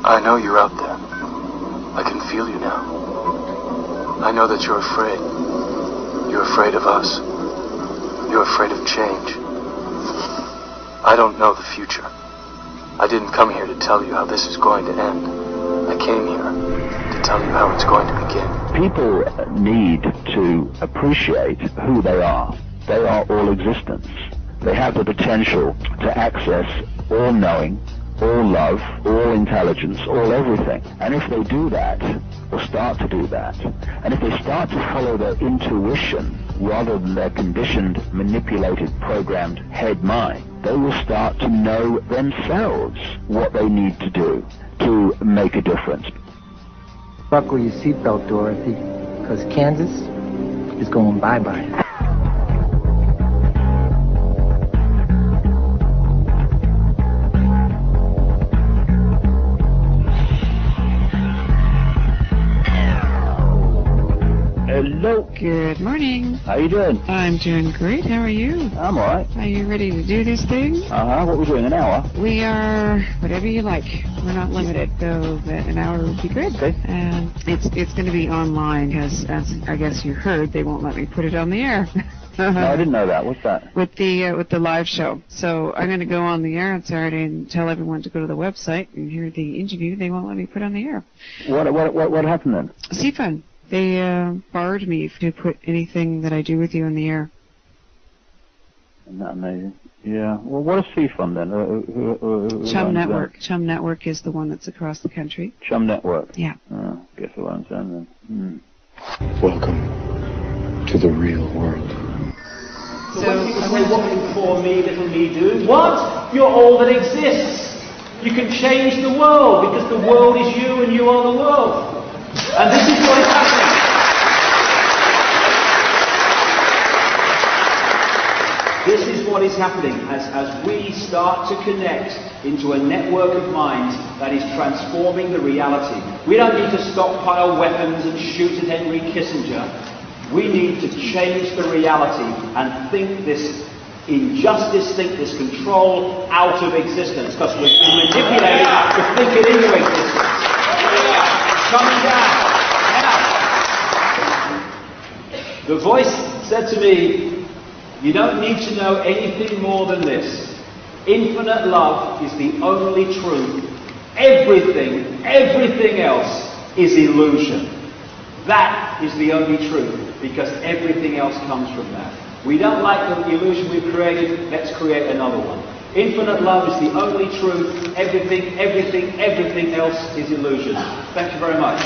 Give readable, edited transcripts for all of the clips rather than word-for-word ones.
I know you're out there. I can feel you now. I know that you're afraid. You're afraid of us. You're afraid of change. I don't know the future. I didn't come here to tell you how this is going to end. I came here to tell you how it's going to begin. People need to appreciate who they are. They are all existence. They have the potential to access all knowing, all love, all intelligence, all everything. And if they do that, or start to do that, and if they start to follow their intuition rather than their conditioned, manipulated, programmed head mind, they will start to know themselves what they need to do to make a difference. Buckle your seatbelt, Dorothy, because Kansas is going bye-bye. Hello. Good morning. How you doing? I'm doing great. How are you? I'm alright. Are you ready to do this thing? What are we doing, an hour? We are whatever you like. We're not limited, though that an hour would be good. Okay. And it's going to be online, because as I guess you heard, they won't let me put it on the air. No, I didn't know that. What's that? With the live show. So I'm going to go on the air on Saturday and tell everyone to go to the website and hear the interview. They won't let me put on the air. What happened then? CFUN. They barred me to put anything that I do with you on the air. Isn't that amazing? Yeah. Well, what is CFUN then? Who Chum Network. That? Chum Network is the one that's across the country. Chum Network? Yeah. Guess I understand then. Welcome to the real world. So when people say, what can poor me, little me do? What? You're all that exists. You can change the world, because the world is you and you are the world. And this is what is happening. This is what is happening as we start to connect into a network of minds that is transforming the reality. We don't need to stockpile weapons and shoot at Henry Kissinger. We need to change the reality and think this injustice, think this control out of existence, because we've been manipulated to think it into existence. Coming down. Now, the voice said to me, you don't need to know anything more than this. Infinite love is the only truth. Everything else is illusion. That is the only truth, because everything else comes from that. We don't like the illusion we've created, let's create another one. Infinite love is the only truth. Everything else is illusion. Thank you very much.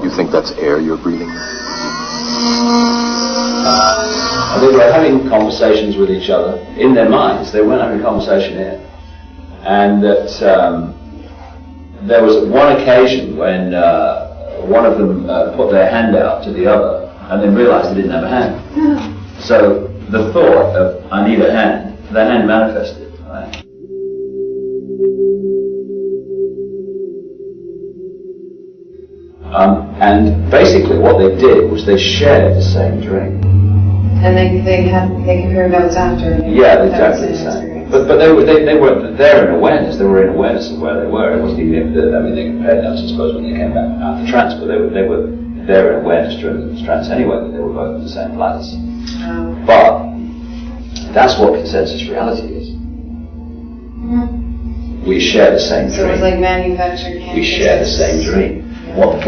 You think that's air you're breathing? They were having conversations with each other in their minds. They weren't having a conversation here. And that there was one occasion when one of them put their hand out to the other and then realized they didn't have a hand. So the thought of, I need a hand, the hand manifested. Right? And basically what they did was they shared the same dream. And they can hear notes after. Yeah, exactly the same. But they were there in awareness. They were in awareness of where they were. It wasn't even they compared notes, I suppose, when they came back after trance. But they were there in awareness during the trance anyway. But they were both in the same place. Oh. But that's what consensus reality is. Mm-hmm. We share the same dream. So it's like manufactured. We share the same dream. What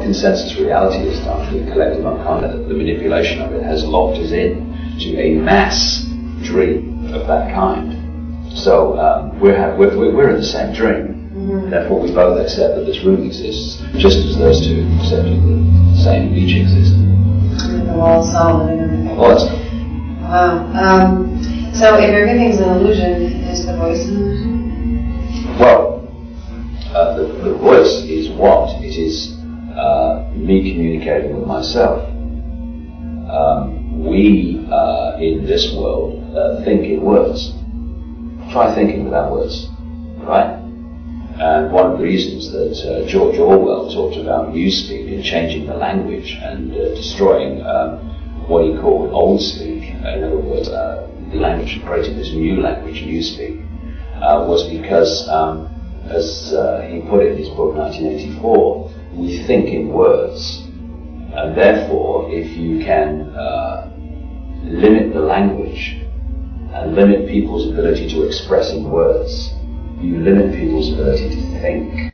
consensus reality is done, the collective unconscious, the manipulation of it has locked us in to a mass dream of that kind. So we're in the same dream. Mm-hmm. Therefore, we both accept that this room exists, just as those two accepted the same beach exists. And the wall's solid and everything. Well, that's wow. So if everything's an illusion, is the voice an illusion? Well, the voice is what? It is me communicating with myself. We in this world think in words. Try thinking without words, right? And one of the reasons that George Orwell talked about newspeak and changing the language and destroying what he called old speak, in other words, the language, creating this new language, newspeak, was because, as he put it in his book 1984, we think in words. And therefore, if you can limit the language and limit people's ability to express in words, you limit people's ability to think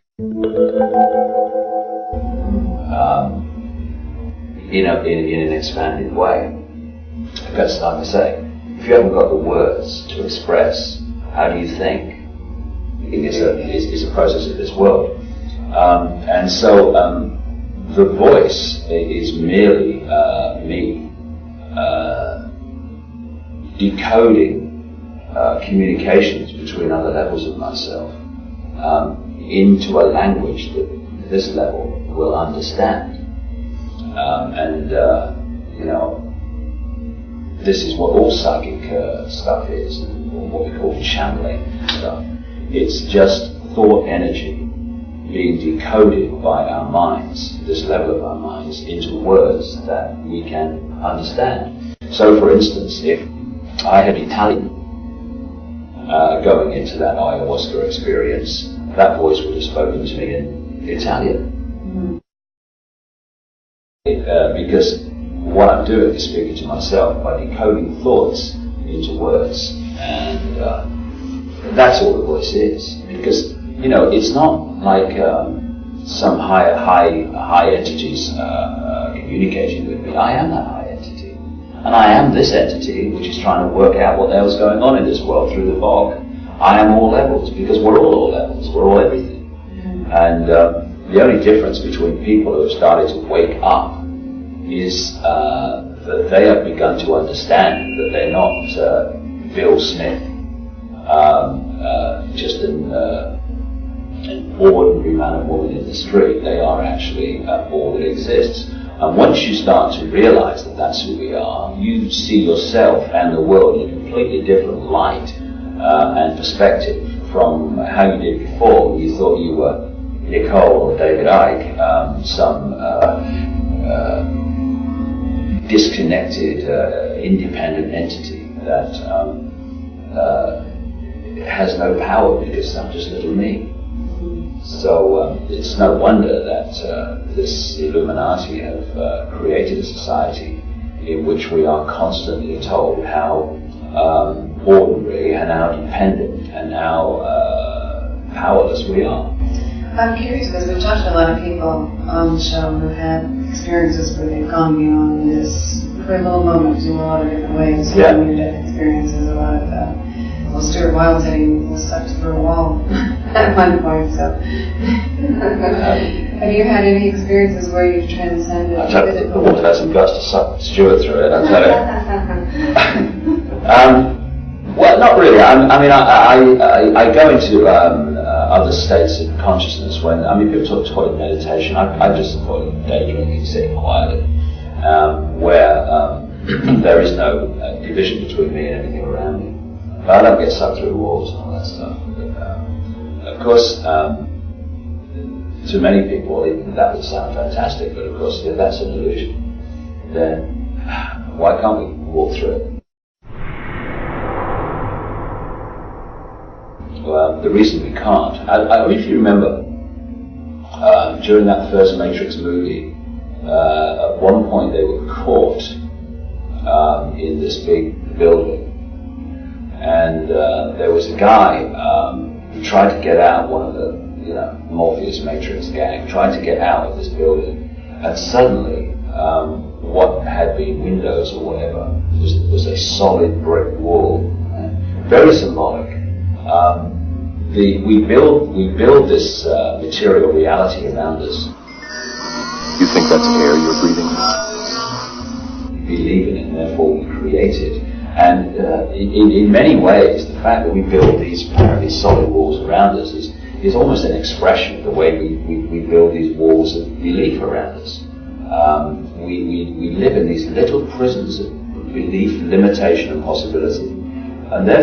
in an expanded way. Because, like I say, if you haven't got the words to express, how do you think? It's a process of this world. And so the voice is merely me decoding communications between other levels of myself into a language that this level will understand. This is what all psychic stuff is, or what we call channeling stuff. It's just thought energy being decoded by our minds, this level of our minds, into words that we can understand. So, for instance, if I had Italian going into that ayahuasca experience, that voice would have spoken to me in Italian. Because what I'm doing is speaking to myself by decoding thoughts into words, and that's all the voice is. Because it's not like some high entities communicating with me. I am that high entity, and I am this entity which is trying to work out what the hell's going on in this world through the fog. I am all levels, because we're all levels. We're all everything. And the only difference between people who have started to wake up is that they have begun to understand that they're not Bill Smith, just an ordinary man and woman in the street. They are actually all that exists. And once you start to realize that that's who we are, you see yourself and the world in a completely different light and perspective from how you did before. You thought you were Nicole or David Icke, some disconnected, independent entity that has no power because I'm just little me. So it's no wonder that this Illuminati have created a society in which we are constantly told how ordinary and how dependent and how powerless we are. I'm curious because we've talked to a lot of people on the show who've had experiences where they've gone beyond this for a little moment in a lot of different ways. Yeah. Near-death experiences, a lot of well, Stuart Wilde said he was sucked through a wall at one point. So, have you had any experiences where you've transcended? I tell you, the water has some guts to suck Stuart through it. I tell you. Well, not really. I go into other states of consciousness when, people talk about meditation. I just call it daydreaming, sitting quietly, where there is no division between me and everything around me. But I don't get sucked through walls and all that stuff. But, of course, to many people, even that would sound fantastic. But of course, if that's an illusion, then why can't we walk through it? Well, the reason we can't, if you remember, during that first Matrix movie, at one point they were caught in this big building, and there was a guy who tried to get out, one of the Morpheus Matrix gang, tried to get out of this building, and suddenly what had been windows or whatever was a solid brick wall, very symbolic. We build this material reality around us. You think that's air you're breathing? We believe in it, and therefore we create it. And in many ways, the fact that we build these apparently solid walls around us is almost an expression of the way we build these walls of belief around us. We live in these little prisons of belief, limitation, and possibility, and therefore